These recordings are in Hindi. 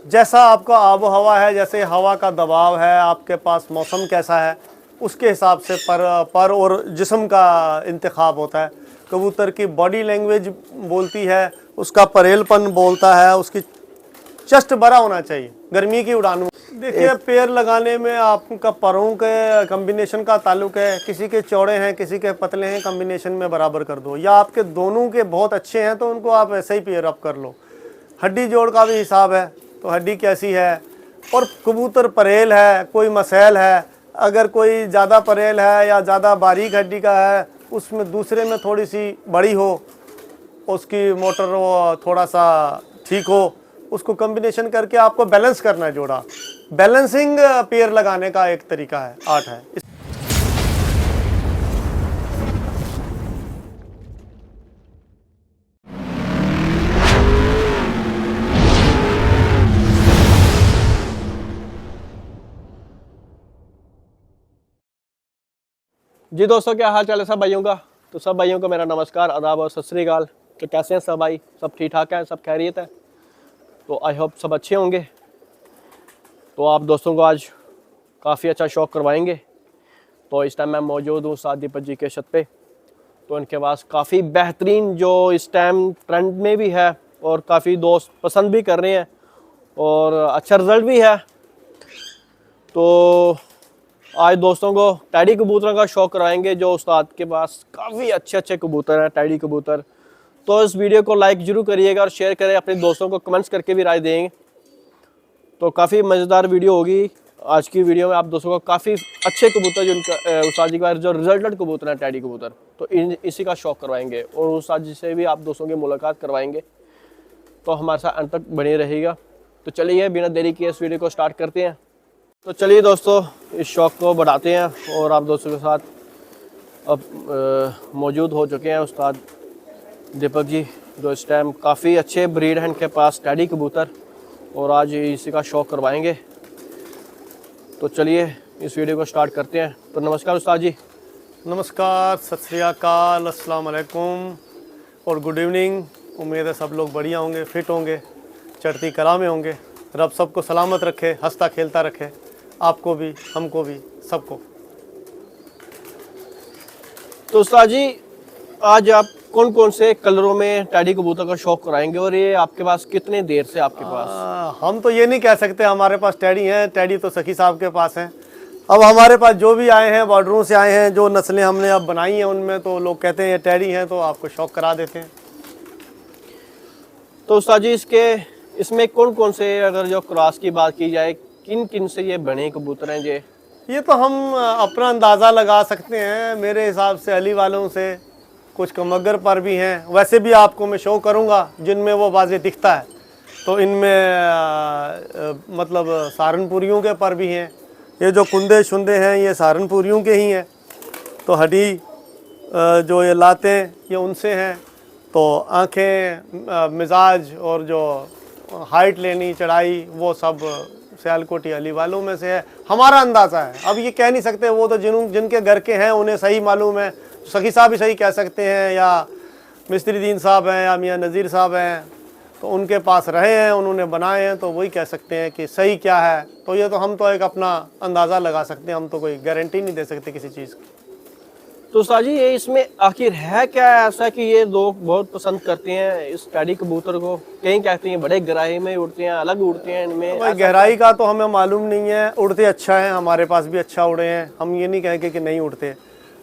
जैसा आपका आबो हवा है, जैसे हवा का दबाव है, आपके पास मौसम कैसा है, उसके हिसाब से पर और जिस्म का इंतखाब होता है। कबूतर की बॉडी लैंग्वेज बोलती है, उसका परेलपन बोलता है, उसकी चेस्ट बड़ा होना चाहिए गर्मी की उड़ान में। देखिए पेड़ लगाने में आपका परों के कम्बिनेशन का ताल्लुक है, किसी के चौड़े हैं किसी के पतले हैं, कम्बिनेशन में बराबर कर दो, या आपके दोनों के बहुत अच्छे हैं तो उनको आप ऐसे ही पेयर अप कर लो। हड्डी जोड़ का भी हिसाब है, तो हड्डी कैसी है, और कबूतर परेल है कोई मसैल है, अगर कोई ज़्यादा परेल है या ज़्यादा बारीक हड्डी का है, उसमें दूसरे में थोड़ी सी बड़ी हो, उसकी मोटर वो थोड़ा सा ठीक हो, उसको कॉम्बिनेशन करके आपको बैलेंस करना है जोड़ा। बैलेंसिंग पेयर लगाने का एक तरीका है, आर्ट है। जी दोस्तों, क्या हाल चाल है सब भाइयों का। तो सब भाइयों को मेरा नमस्कार, आदाब और सत श्री अकाल। तो कैसे हैं सब भाई, सब ठीक ठाक हैं, सब खैरियत है। तो आई होप सब अच्छे होंगे। तो आप दोस्तों को आज काफ़ी अच्छा शौक़ करवाएंगे। तो इस टाइम मैं मौजूद हूँ उस्ताद दीपक जी के छत पे। तो इनके पास काफ़ी बेहतरीन जो इस टाइम ट्रेंड में भी है और काफ़ी दोस्त पसंद भी कर रहे हैं और अच्छा रिज़ल्ट भी है। तो आज दोस्तों को टैडी कबूतरों का शौक़ कराएंगे, जो उस्ताद के पास काफ़ी अच्छे कबूतर हैं, टैडी कबूतर। तो इस वीडियो को लाइक ज़रूर करिएगा और शेयर करें, अपने दोस्तों को कमेंट्स करके भी राय देंगे। तो काफ़ी मज़ेदार वीडियो होगी आज की वीडियो में। आप दोस्तों को काफ़ी अच्छे कबूतर जो उनका उस्ताद जी के पास जो रिजल्टेड कबूतर हैं टैडी कबूतर, तो इसी का शौक़ करवाएंगे और उस्ताद जी से भी आप दोस्तों की मुलाकात करवाएंगे। तो हमारे साथ अंत तक बने रहेगा। तो चलिए बिना देरी किए इस वीडियो को स्टार्ट करते हैं। तो चलिए दोस्तों, इस शौक़ को बढ़ाते हैं और आप दोस्तों के साथ अब मौजूद हो चुके हैं उस्ताद दीपक जी, जो इस टाइम काफ़ी अच्छे ब्रीड हैं इनके पास टैडी कबूतर, और आज इसी का शौक़ करवाएंगे। तो चलिए इस वीडियो को स्टार्ट करते हैं। तो नमस्कार उस्ताद जी। नमस्कार, सत श्री अकाल, अस्सलाम वालेकुम और गुड इवनिंग। उम्मीद है सब लोग बढ़िया होंगे, फिट होंगे, चढ़ती कला में होंगे। रब सबको सलामत रखे, हंसता खेलता रखे, आपको भी, हमको भी, सबको। तो उस्ताद जी, आज आप कौन कौन से कलरों में टैडी कबूतर का शौक़ कराएंगे और ये आपके पास कितने देर से आपके पास? हम तो ये नहीं कह सकते हमारे पास टैडी हैं, टैडी तो सखी साहब के पास हैं। अब हमारे पास जो भी आए हैं बॉर्डरों से आए हैं, जो नस्लें हमने अब बनाई हैं उनमें तो लोग कहते हैं ये टैडी हैं, तो आपको शौक़ करा देते हैं। तो उस्ताद जी, इसमें कौन कौन से, अगर जो क्रॉस की बात की जाए, किन किन से ये बने कबूतर हैं ये तो हम अपना अंदाज़ा लगा सकते हैं। मेरे हिसाब से अली वालों से, कुछ कमगर पर भी हैं। वैसे भी आपको मैं शो करूंगा जिनमें वो वाज़े दिखता है। तो इनमें मतलब सहारनपुरियों के पर भी हैं। ये जो कुंदे शुंदे हैं ये सहारनपुरियों के ही हैं। तो हड्डी जो ये लाते हैं ये उनसे हैं। तो आँखें, मिजाज और जो हाइट लेनी चढ़ाई वो सब सियालकोटी अली वालों में से है, हमारा अंदाज़ा है। अब ये कह नहीं सकते, वो तो जिनके घर के हैं उन्हें सही मालूम है। सखी साहब भी सही कह सकते हैं, या मिस्त्री दीन साहब हैं, या मियाँ नज़ीर साहब हैं, तो उनके पास रहे हैं, उन्होंने बनाए हैं, तो वही कह सकते हैं कि सही क्या है। तो ये तो हम तो एक अपना अंदाज़ा लगा सकते हैं, हम तो कोई गारंटी नहीं दे सकते किसी चीज़ की। तो उस्ताद जी, ये इसमें आखिर है क्या ऐसा कि ये लोग बहुत पसंद करते हैं इस टैडी कबूतर को? कहीं कहते हैं बड़े गहराई में उड़ते हैं, अलग उड़ते हैं, इनमें भाई गहराई का तो हमें मालूम नहीं है। उड़ते अच्छा है, हमारे पास भी अच्छा उड़े हैं, हम ये नहीं कहेंगे कि नहीं उड़ते।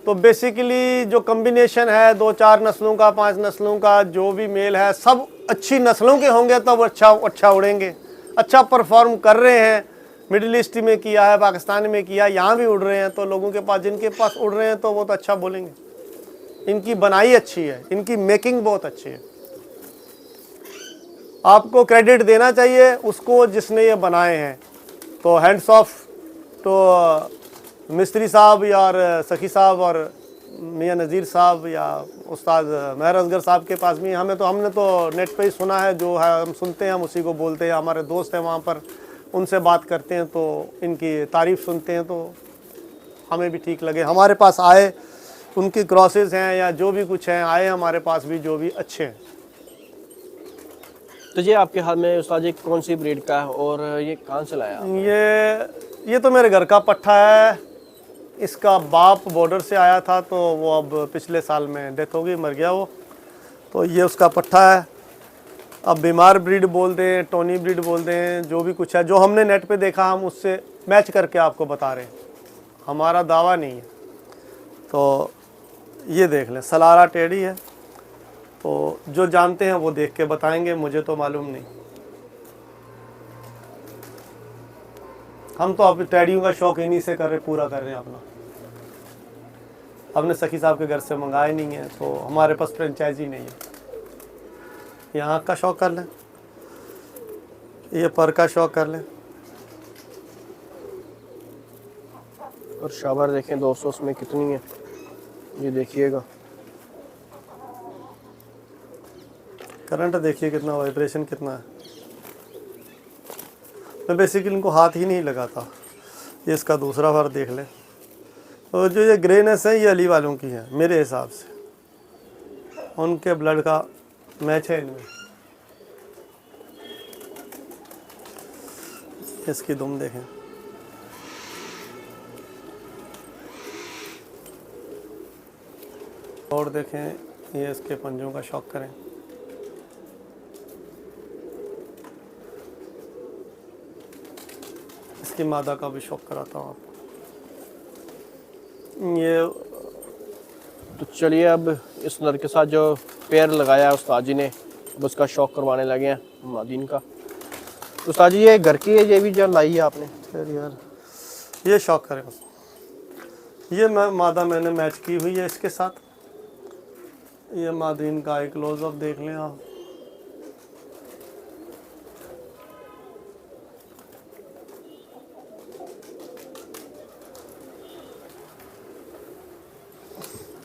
तो बेसिकली जो कम्बिनेशन है 2-4 नस्लों का, 5 नस्लों का, जो भी मेल है सब अच्छी नस्लों के होंगे तो वो अच्छा उड़ेंगे, अच्छा परफॉर्म कर रहे हैं। मिडिल ईस्ट में किया है, पाकिस्तान में किया, यहाँ भी उड़ रहे हैं, तो लोगों के पास, जिनके पास उड़ रहे हैं तो वो तो अच्छा बोलेंगे। इनकी बनाई अच्छी है, इनकी मेकिंग बहुत अच्छी है। आपको क्रेडिट देना चाहिए उसको जिसने ये बनाए हैं। तो हैंड्स ऑफ तो मिस्त्री साहब या और सखी साहब और मियाँ नज़ीर साहब या उस्ताद महर असगर साहब के पास भी। हमने तो नेट पे ही सुना है, जो है हम सुनते हैं हम उसी को बोलते हैं। हमारे दोस्त हैं वहाँ पर, उनसे बात करते हैं तो इनकी तारीफ़ सुनते हैं, तो हमें भी ठीक लगे। हमारे पास आए, उनकी क्रॉसेस हैं या जो भी कुछ हैं, आए हमारे पास भी जो भी अच्छे हैं। तो ये आपके हाथ में उस्ताद जी कौन सी ब्रीड का है और ये कहाँ से लाया? ये तो मेरे घर का पट्ठा है। इसका बाप बॉर्डर से आया था, तो वो अब पिछले साल में डेथ हो गई, मर गया वो। तो ये उसका पट्ठा है। अब बीमार ब्रीड बोल दें, टोनी ब्रीड बोल दें, जो भी कुछ है, जो हमने नेट पे देखा हम उससे मैच करके आपको बता रहे हैं, हमारा दावा नहीं है। तो ये देख लें, सलारा टेडी है। तो जो जानते हैं वो देख के बताएंगे, मुझे तो मालूम नहीं। हम तो अब टेडियों का शौक इन्हीं से पूरा कर रहे हैं अपना। हमने सखी साहब के घर से मंगाए नहीं है, तो हमारे पास फ्रेंचाइजी नहीं है। यहाँ का शौक कर लें, ये पर का शौक कर लें। और शाबार देखें दोस्तों उसमें कितनी है, ये देखिएगा। करंट देखिए कितना, वाइब्रेशन कितना है। मैं बेसिकली इनको हाथ ही नहीं लगाता। ये इसका दूसरा बार देख लें। और जो ये ग्रेनेस है, ये अली वालों की है मेरे हिसाब से, उनके ब्लड का मैच है इनमें। इसकी दुम देखें, और देखें, ये इसके पंजों का शौक करें। इसकी मादा का भी शौक कराता हूँ आपको। ये तो चलिए अब इस नर के साथ जो पेयर लगाया है उस्ताद जी ने, अब उसका शौक करवाने लगे हैं मादीन का। तो उस्ताद जी ये घर की है, ये भी जो लाई है आपने? फिर यार ये शौक करें। ये मादा मैंने मैच की हुई है इसके साथ। ये मादीन का एक क्लोजअप देख लें आप।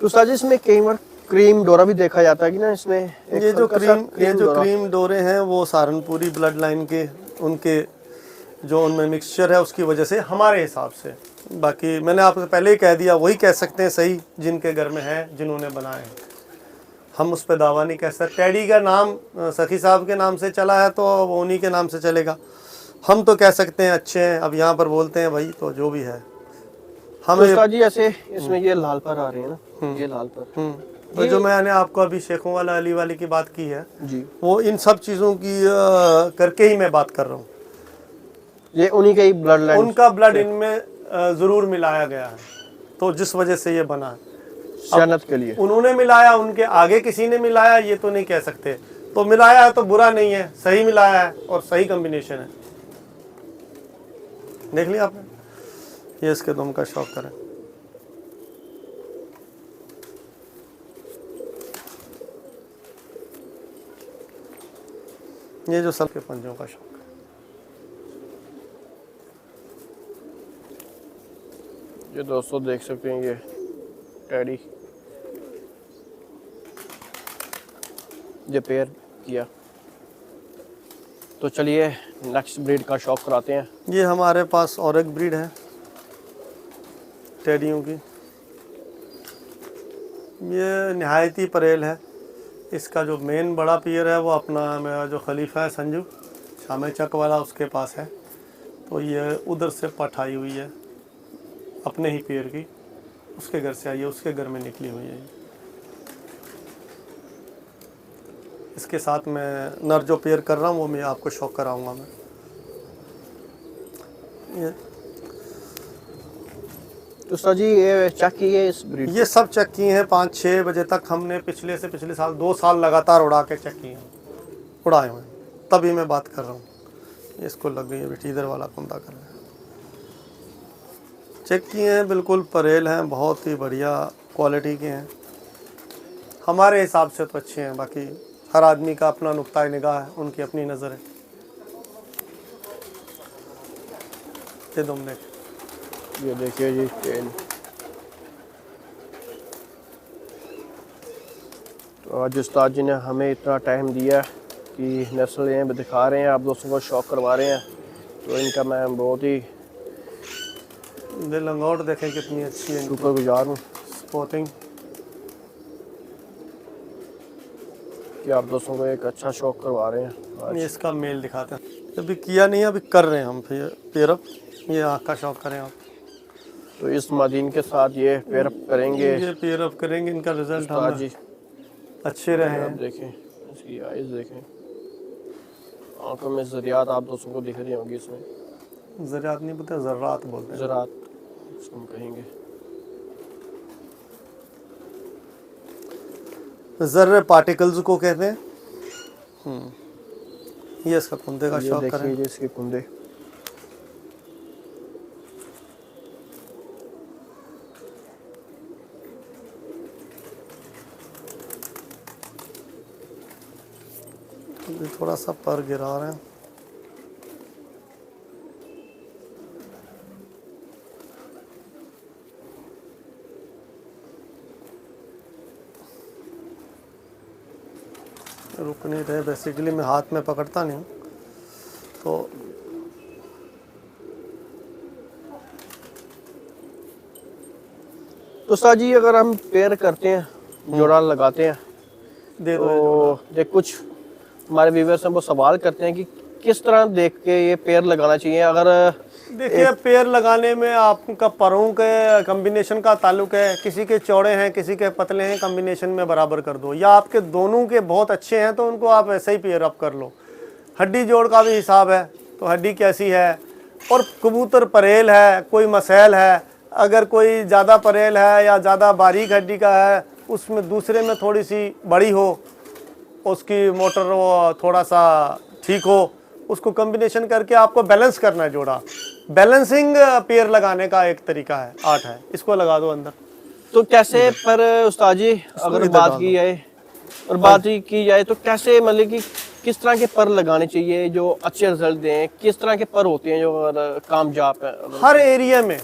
तो उस्ताद जी इसमें कई बार क्रीम डोरा भी देखा जाता है कि ना, इसमें एक ये जो हल्का सा क्रीम डोरे हैं वो सहारनपुरी ब्लड लाइन के, उनके जो उनमें मिक्सचर है उसकी वजह से हमारे हिसाब से। बाकी मैंने आपसे पहले ही कह दिया, वही कह सकते हैं सही जिनके घर में है, जिन्होंने बनाए हैं। हम उस पर दावा नहीं कह सकते। टैडी का नाम सखी साहब के नाम से चला है तो वो उन्हीं के नाम से चलेगा। हम तो कह सकते हैं अच्छे हैं, अब यहाँ पर बोलते हैं भाई, तो जो भी है तो उस्ताद जी ऐसे इसमें ये लाल पर आ रहे हैं ना, ये लाल पर तो जो मैंने आपको अभी शेखों वाला अली वाली की बात की है जी, वो इन सब चीज़ों की करके ही मैं बात कर रहा हूँ। ये उन्हीं के ही ब्लड लाइन, उनका ब्लड इनमें ज़रूर मिलाया गया है, तो जिस वजह से ये बना है। सियानत के लिए उन्होंने मिलाया, उनके आगे किसी ने मिलाया, ये तो नहीं कह सकते। तो मिलाया है तो बुरा नहीं है, सही मिलाया है और सही कॉम्बिनेशन है। देख लिया आपने? ये इसके दुम का शौक करें। ये जो सबके पंजों का शौक है। ये दोस्तों देख सकते हैं, ये टैडी ये पेयर किया। तो चलिए नेक्स्ट ब्रीड का शौक कराते हैं। ये हमारे पास और एक ब्रीड है टेडियों की। ये नहायती परेल है। इसका जो मेन बड़ा पियर है वो अपना मेरा जो खलीफा है संजू शामे चक वाला, उसके पास है। तो ये उधर से पठाई हुई है अपने ही पियर की, उसके घर से आई है, उसके घर में निकली हुई है। इसके साथ मैं नर जो पेयर कर रहा हूँ वो मैं आपको शौक कराऊंगा मैं। तो सर जी ये चेक किए इस ब्रीड? ये सब चेक किए हैं 5-6 बजे तक। हमने पिछले साल 2 साल लगातार उड़ा के चेक किए हैं, उड़ाए हुए, तभी मैं बात कर रहा हूँ। इसको लग गई है बेटी, इधर वाला कुंदा कर रहे हैं। चेक किए हैं, बिल्कुल परेल हैं, बहुत ही बढ़िया क्वालिटी के हैं। हमारे हिसाब से तो अच्छे हैं, बाकी हर आदमी का अपना नुक्ता निगाह है, उनकी अपनी नज़र है। ये तुम देख, ये देखिए जी टेल। तो आज उस्ताद जी ने हमें इतना टाइम दिया कि नस्ल ये दिखा रहे हैं, आप दोस्तों को शौक करवा रहे हैं, तो इनका मैं बहुत ही लंगोट देखें कितनी अच्छी है, शुक्रगुजार हूँ। स्पोर्टिंग। कि आप दोस्तों को एक अच्छा शौक करवा रहे हैं। ये इसका मेल दिखाते हैं, अभी किया नहीं है, अभी कर रहे हैं हम पेयरअप। ये आँख का शौक करें आप, तो इस मादीन के साथ ये पेयरअप करेंगे। ये पेयरअप करेंगे, इनका रिजल्ट उस्ताद हम जी अच्छे रहे आप हैं। देखें, इसकी आइज देखें, आंखों में ज़रियात आप दोस्तों को दिख रही होंगी। इसमें ज़रियात नहीं बोलते, ज़र्रात बोलते हैं। ज़रात इसको हम कहेंगे। ज़र्रे पार्टिकल्स को कहते हैं। ये इसका कुंदे का ये शौक देखिए करें। जी इसके कुंदे, थोड़ा सा पर गिरा रहे हैं। रुक नहीं रहे, बेसिकली मैं हाथ में पकड़ता नहीं हूँ तो उस्ताद जी अगर हम पेयर करते हैं, जोड़ा लगाते हैं, दे दो। तो देख कुछ हमारे व्यूअर्स हैं वो सवाल करते हैं कि किस तरह देख के ये पेयर लगाना चाहिए। अगर देखिए पेड़ लगाने में आपका परों के कम्बिनेशन का ताल्लुक है, किसी के चौड़े हैं किसी के पतले हैं, कम्बिनेशन में बराबर कर दो, या आपके दोनों के बहुत अच्छे हैं तो उनको आप ऐसे ही पेयर अप कर लो। हड्डी जोड़ का भी हिसाब है, तो हड्डी कैसी है, और कबूतर परेल है कोई मसैल है, अगर कोई ज़्यादा परेल है या ज़्यादा बारीक हड्डी का है, उसमें दूसरे में थोड़ी सी बड़ी हो, उसकी मोटर वो थोड़ा सा ठीक हो, उसको कॉम्बिनेशन करके आपको बैलेंस करना है जोड़ा। बैलेंसिंग पेयर लगाने का एक तरीका है, आर्ट है, इसको लगा दो अंदर। तो कैसे पर उस्ताद जी अगर इधर बात डाल की जाए और बात ही की जाए तो कैसे मतलब कि किस तरह के पर लगाने चाहिए जो अच्छे रिजल्ट दें, किस तरह के पर होते हैं जो कामयाब है? हर एरिया में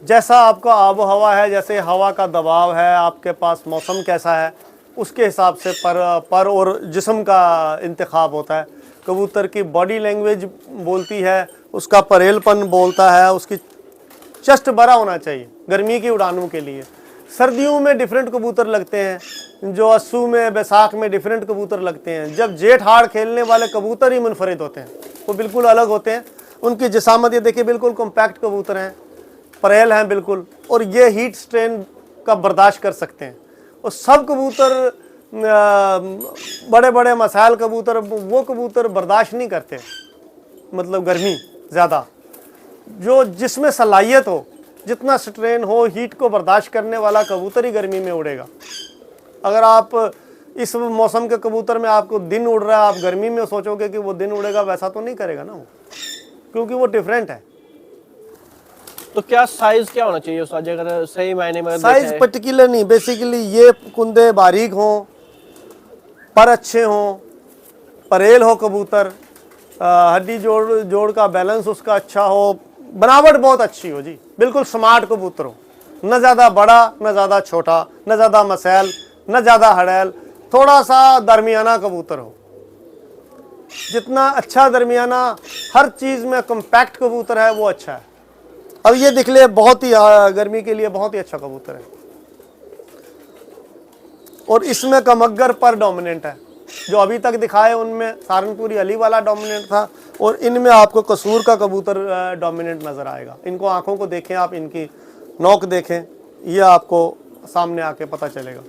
जैसा आपका आबो हवा है, जैसे हवा का दबाव है, आपके पास मौसम कैसा है, उसके हिसाब से पर और जिस्म का इंतखाब होता है। कबूतर की बॉडी लैंग्वेज बोलती है, उसका परेलपन बोलता है, उसकी चेस्ट बड़ा होना चाहिए गर्मी की उड़ानों के लिए। सर्दियों में डिफरेंट कबूतर लगते हैं, जो अस्सू में बैसाख में डिफरेंट कबूतर लगते हैं। जब जेठ हाड़ खेलने वाले कबूतर ही मुनफरिद होते हैं, वो बिल्कुल अलग होते हैं। उनकी जिसामत ये देखिए बिल्कुल कॉम्पैक्ट कबूतर हैं, परेल हैं बिल्कुल, और ये हीट स्ट्रेन का बर्दाश्त कर सकते हैं। और सब कबूतर बड़े बड़े मसाइल कबूतर वो कबूतर बर्दाश्त नहीं करते, मतलब गर्मी ज़्यादा। जो जिसमें सलाहियत हो, जितना स्ट्रेन हो, हीट को बर्दाश्त करने वाला कबूतर ही गर्मी में उड़ेगा। अगर आप इस मौसम के कबूतर में आपको दिन उड़ रहा है, आप गर्मी में सोचोगे कि वो दिन उड़ेगा, वैसा तो नहीं करेगा ना वो, क्योंकि वो डिफरेंट है। तो क्या साइज क्या होना चाहिए उस्ताद जी अगर सही मायने में साइज पर्टिकुलर नहीं, बेसिकली ये कुंदे बारीक हों, पर अच्छे हों, परेल हो कबूतर, हड्डी जोड़ का बैलेंस उसका अच्छा हो, बनावट बहुत अच्छी हो जी, बिल्कुल स्मार्ट कबूतर हो, न ज़्यादा बड़ा न ज़्यादा छोटा, न ज़्यादा मसैल न ज़्यादा हड़ैल, थोड़ा सा दरमियाना कबूतर हो। जितना अच्छा दरमियाना हर चीज़ में कम्पैक्ट कबूतर है वो अच्छा है। अब ये देख ले, बहुत ही गर्मी के लिए बहुत ही अच्छा कबूतर है, और इसमें कमग्गर पर डोमिनेंट है। जो अभी तक दिखाए उनमें सहारनपुरी अली वाला डोमिनेंट था, और इनमें आपको कसूर का कबूतर डोमिनेंट नज़र आएगा। इनको आंखों को देखें आप, इनकी नोक देखें, ये आपको सामने आके पता चलेगा।